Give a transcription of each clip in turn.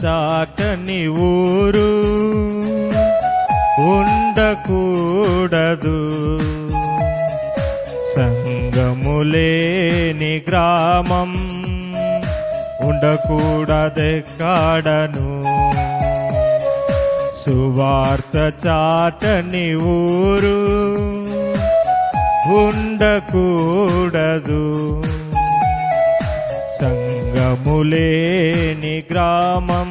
చాటని ఊరు ఉండకూడదు, సంగములేని గ్రామం ఉండకూడదెక్కడను. సువార్త చాటని ఊరు ఉండకూడదు, సంగములేని గ్రామం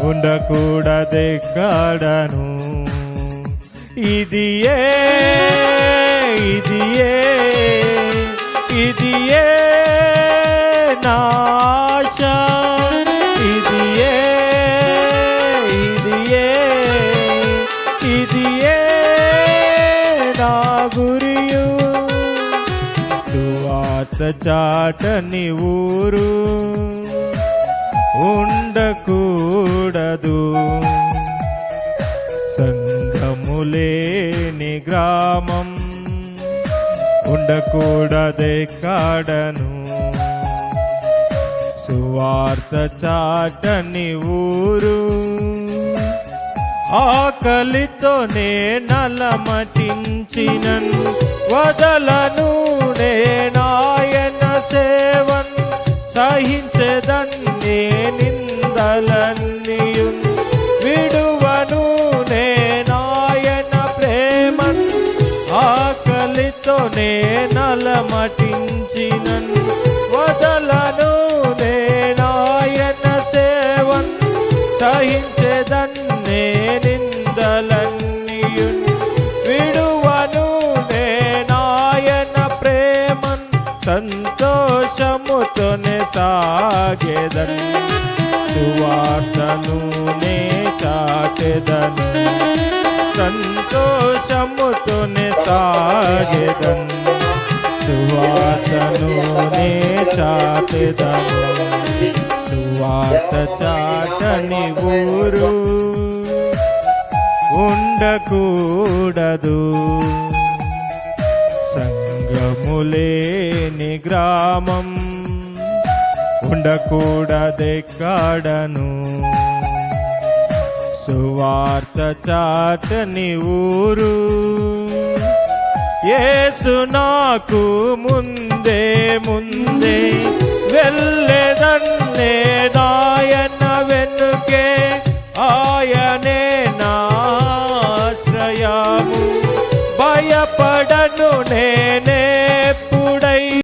ఉండకూడదెక్కడను. ఇది ఏ నాశ, ఇది ఏ నా గురియు. సువార్త చాటని ఊరు ఉండకూడదు, సంగములేని గ్రామం ఉండకూడదెక్కడను. సువార్త చాటని ఊరు ఆకలితో నలమటించినన్ వదలను నేనాయన సేవన్. సహించెదన్ నే నిందలన్నీయున్, విడువను నేనాయన ప్రేమన్. ఆకలితో నలమటించినన్ వదలను నేనాయన సేవన్. సహించెదన్ నే నిందలన్నీయున్, విడువను నేనాయన ప్రేమన్. సంతోషముతోనే సాగెదన్, సువార్తను నే చాటెదను. సంతోషముతోనే సాగెదన్, సువార్తను నే చాటెదను. సువార్త చాటని ఊరు ఉండకూడదు, సంగములేని గ్రామం ఉండకూడదెక్కడను. సువార్త చాటని ఊరు యేసు నాకు ముందే